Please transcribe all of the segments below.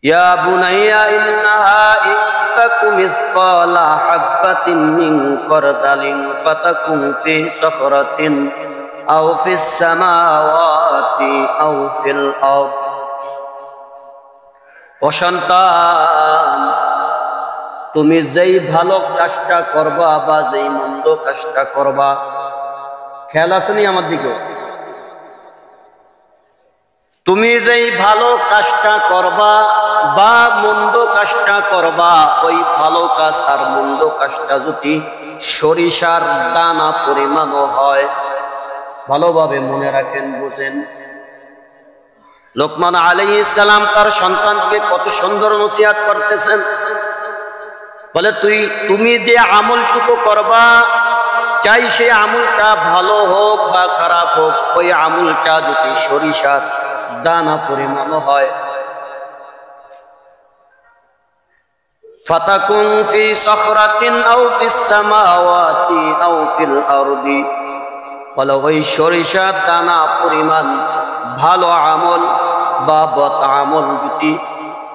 يا بني إنها إن تك مثقال حبة من خردل فتكن في صخرة أو في السماوات أو في الأرض ও সন্তান, তুমি যেই ভালো কাজটা করবা বা যেই মন্দ কাজটা করবা, খেয়াল আসেনি আমার দিকে? তুমি যেই ভালো কাজটা করবা বা মন্দ কাজটা করবা, ওই ভালো কাজ আর মন্দ কাজটা যদি সরিষার দানা পরিমাণও হয়, ভালোভাবে মনে রাখেন, বুঝেন। লোকমান আলাইহিস সালাম তার সন্তানকে কত সুন্দর নসিহত করতেছেন। বলে তুমি যে আমলটুকু করবা, চাই সে আমলটা ভালো হোক বা খারাপ হোক, ওই আমলটা যদি সরিষার দানা পরিমাণ হয়, ফাতাকুন ফি সখরাতিন আও ফিস সামাওয়াতি আও ফিল আরদি, বলে ওই সরিষার দানা পরিমাণ ভালো আমল বা বদ আমল যদি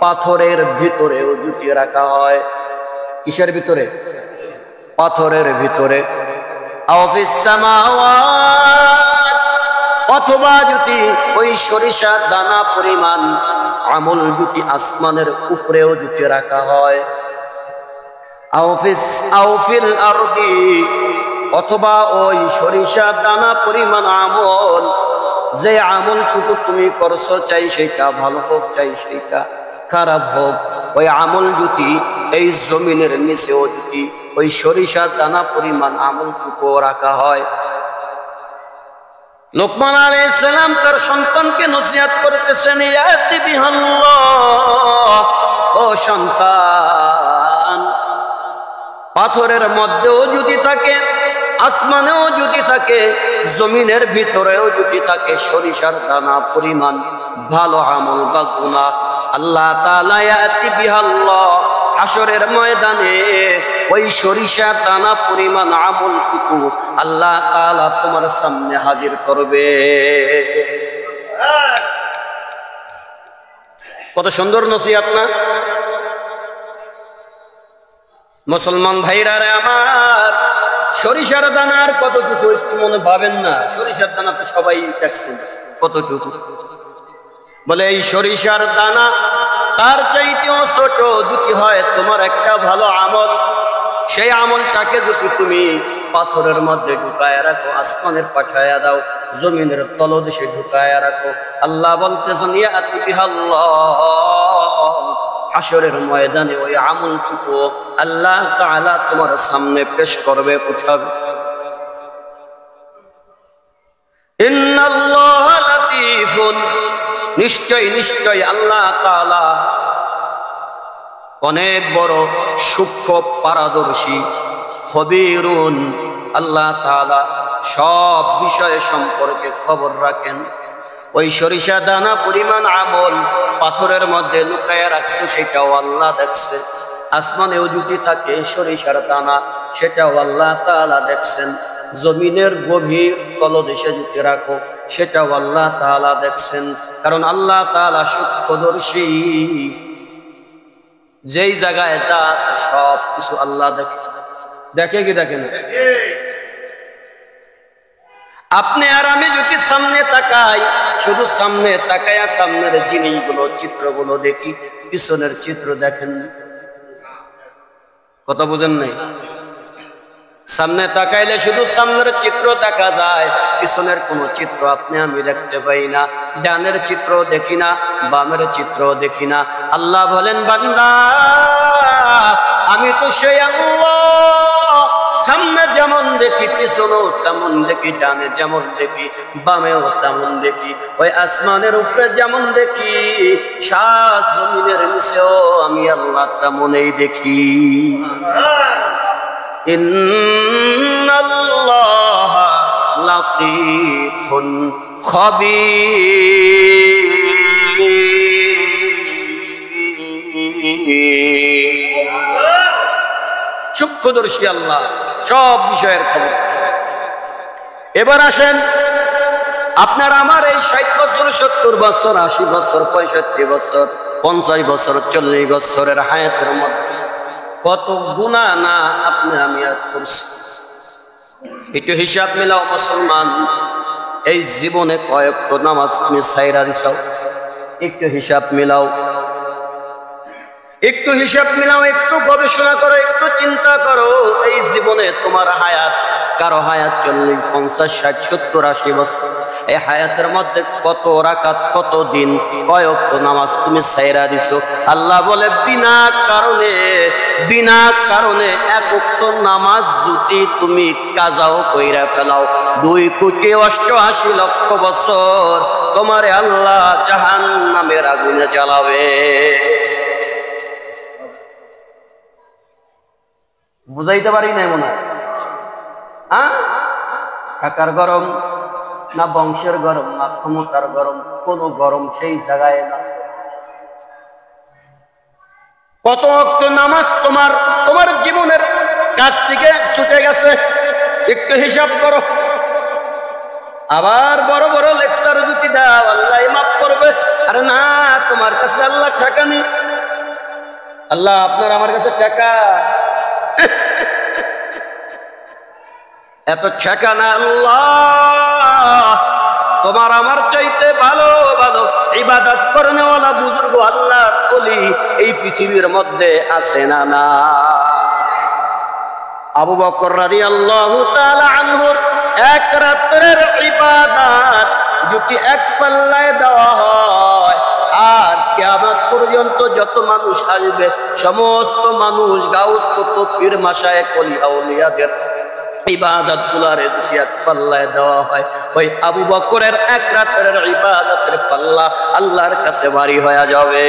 পাথরের ভিতরেও যদি রাখা হয়, কিসের ভিতরে? পাথরের ভিতরে। আও ফিস সামাওয়াত, অথবা যদি ওই সরিষার দানা পরিমাণ আমল যদি আসমানের উপরেও যদি রাখা হয়, আও ফিল আরদি, অথবা ওই সরিষার দানা পরিমাণ আমল, যে আমলটুকু তুমি করছো, চাই সেটা ভালো হোক চাই সেটা খারাপ হোক, ওই আমল যদি এই জমিনের নিচেও যদি ওই সরিষার দানা পরিমাণ আমলটুকু রাখা হয়। লোকমান আলাইহিস সালাম তার সন্তানকে নসিহত করতেছেন, ইয়াতি বিহাল্লাহ, ও সন্তান, পাথরের মধ্যেও যদি থাকে, আসমানেও যদি থাকে, জমিনের ভিতরেও যদি থাকে সরিষার দানা পরিমাণ ভালো আমল বা গুনাহ, আল্লাহ তাআলা ইয়াতি বিহাল্লাহ, হাশরের ময়দানে ওই সরিষার দানা পরিমাণ আমলটুকু আল্লাহ তাআলা তোমার সামনে হাজির করবে। কত সুন্দর নসিহত না? মুসলমান ভাইরা রে আমার, সরিষার দানার কতটুকু একটু মনে ভাবেন না? সরিষার দানা তো সবাই দেখছেন কতটুকু। বলে এই সরিষার দানা তার চাইতেও ছোট যদি হয় তোমার একটা ভালো আমল, সেই আমলটাকে যদি তুমি পাথরের মধ্যে ঢুকায় রাখো, আসমানের পাঠায়া দাও, জমিনের তলদেশে ঢুকায়া রাখো, আল্লাহ বলতেছেন ইয়াতি বিহাল্লাহ, হাশরের ময়দানে ওই আমলটুকু আল্লাহ তাআলা তোমার সামনে পেশ করবে, উঠাবে। ইন্নাল্লাহ লাতীফুন, নিশ্চয় নিশ্চয় আল্লাহ তাআলা অনেক বড় সূক্ষ্ম পারদর্শী, খবীরুন, আল্লাহ তাআলা সব বিষয় সম্পর্কে খবর রাখেন। ওই সরিষা দানা পরিমাণ আমল পাথরের মধ্যে লুকায়া রাখছে, সেটাও আল্লাহ দেখছে। আসমানেও যদি থাকে সরিষার দানা, সেটাও আল্লাহ তাআলা দেখছেন। জমিনের গভীর তলদেশে যদি রাখো, সেটাও আল্লাহ তাআলা দেখছেন। কারণ আল্লাহ তাআলা সূক্ষ্মদর্শী, যেই জায়গায় যা আছে সব কিছু আল্লাহ দেখে। দেখে কি দেখে না? আপনি আর আমি যদি সামনে তাকাই, শুধু সামনে তাকায়া সামনের জিনিসগুলো, চিত্রগুলো দেখি, পিছনের চিত্র দেখেন, কথা বুঝেন নাই? সামনে তাকাইলে শুধু সামনের চিত্র দেখা যায়, পিছনের কোনো চিত্র আপনি আমি দেখতে পাই না। ডানের চিত্র দেখি না, বামের চিত্র দেখি না। আল্লাহ বলেন, বান্দা, আমি তো সেই আল্লাহ, সামনে যেমন দেখি, পিছনেও তেমন দেখি, ডানে যেমন দেখি, বামেও তেমন দেখি, ওই আসমানের উপরে যেমন দেখি, সাত জমিনের নিচেও আমি আল্লাহ তেমনই দেখি। ইন্নাল্লাহ লাতীফুন খবীর, সূক্ষ্মদর্শী আল্লাহ, সব বিষয়ের খবর। এবার আসেন আপনার আমার এই 60 বছর 70 বছর 80 বছর 65 বছর 50 বছর 40 বছরের হায়াতের মধ্যে কত গুনাহ না আপনি আমি আর করছি। একটু হিসাব মিলাও মুসলমান, এই জীবনে কয়েকটা নামাজ তুমি ছাইরা দিছাও? একটু হিসাব মিলাও, একটু হিসাব মিলাও, একটু গবেষণা করো, একটু চিন্তা করো। এই জীবনে তোমার হায়াত, কারো হায়াত 40 50 60 70 80 বছর, এই হায়াতের মধ্যে কত রাকাত, কত দিন, কয়েকটা নামাজ তুমি ছাইরা দিছো। আল্লাহ বলে বিনা কারণে এক ওয়াক্ত নামাজ যদি তুমি কাজাও কইরা ফেলাও 2,88,00,000 বছর তোমারে আল্লাহ জাহান্নামের আগুনে জ্বালাবে। বুঝাইতে পারি নাই মনে হয়? টাকার গরম না বংশের গরম না ক্ষমতার গরম, কোন গরম সেই জায়গায় না। কত ওয়াক্ত নামাজ তোমার জীবনের কাছ থেকে ছুটে গেছে, একটু হিসাব করো। আবার বড় বড় লেকচার যদি দাও আল্লাহ মাফ করবে। আরে না, তোমার কাছে আল্লাহ টাকা নেই। আল্লাহ আপনার আমার কাছে টাকা এত টাকা না, আল্লাহ তোমার আমার চাইতে ভালো ভালো ইবাদত করনেওয়ালা বুজুর্গ আল্লাহ বলি এই পৃথিবীর মধ্যে আছে না? না। আবু বকর রাদিয়াল্লাহু তাআলা আনহুর এক রাতের ইবাদত যদি এক পাল্লায় দেওয়া হয়, আর কিয়ামত পর্যন্ত যত মানুষ আসবে সমস্ত মানুষ গাউস কুতুব পীর মাশায়েখ ওলি আউলিয়াদের ইবাদত গুলারে যদি এক পাল্লায় দেওয়া হয়, ওই আবু বকরের এক রাতের ইবাদতের পাল্লা আল্লাহর কাছে ভারী হয়ে যাবে।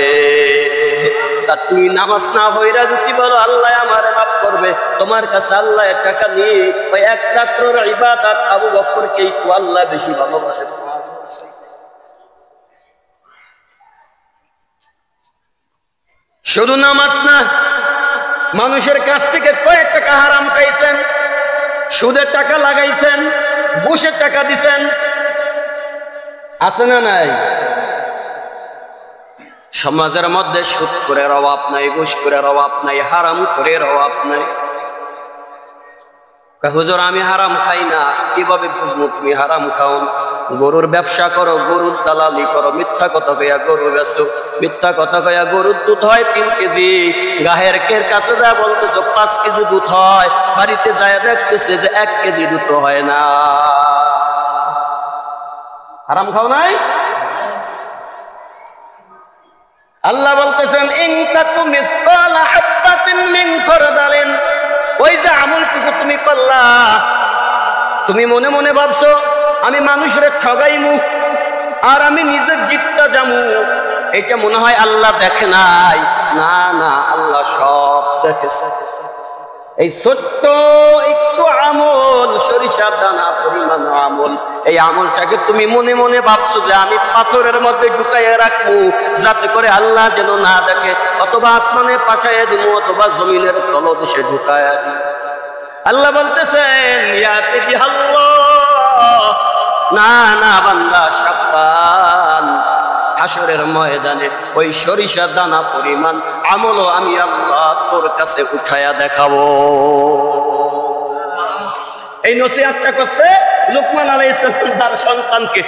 তা তুমি নামাজ না হইরা যদি বলো আল্লাহ আমারে মাফ করবে, তোমার কাছে আল্লাহ টাকা নিয়ে ওই এক রাতের ইবাদত আবু বকরকেই তো আল্লাহ বেশি ভালোবাসে। শুধু নামাজ না, মানুষের কাছ থেকে কয়েক টাকা হারাম খাইছেন, সুদের টাকা লাগাইছেন, ঘুষের টাকা দিছেন, আছে না নাই? সমাজের মধ্যে সুদ করে অভাব নাই, ঘুষ করে অভাব নাই, হারাম করে অভাব নাই। হুজুর আমি হারাম খাই না, কিভাবে বুঝবো তুমি হারাম খাও? গরুর ব্যবসা করো, গরুর দালালি করো, মিথ্যা কথা কইয়া গরু বেচো, মিথ্যা কথা কইয়া গরুর দুধ হয় 3 কেজি, গাহের কের কাছে যা বলতেছো 5 কেজি দুধ হয়, বাড়িতে যায় দেখতেছে যে 1 কেজি দুধ হয় না। হারাম খাও নাই? আল্লাহ বলতেছেন ইন তাকু মিসকালা হাববাতিন মিন খারদালিন, ওই যে আমলটুকু তুমি করলা, তুমি মনে মনে ভাবছো আমি মানুষের ঠগাইমু আর আমি নিজের জিতটা যামু, এটা মনে হয় আল্লাহ দেখে নাই। না না, আল্লাহ সব দেখেছে। এই ছোট্ট একটু আমল, সরিষার দানা পরিমাণ আমল, এই আমলটাকে তুমি মনে মনে ভাবছো যে আমি পাথরের মধ্যে ঢুকাইয়া রাখবো যাতে করে আল্লাহ যেন না দেখে, অথবা আসমানে পাঠাইয়া দিব, অথবা জমিনের তলদেশে ঢুকাইয়া দিব। আল্লাহ বলতেছেন ইয়াতি বিহাল্লাহ, না না বান্দা সাবধান, হাসরের ময়দানে ওই সরিষা দানা পরিমাণ আমলও আমি আল্লাহ তোর কাছে উঠায়া দেখাবো। এই নসিহতটা করছে লুকমান আলাইহিস সালাম তার সন্তানকে।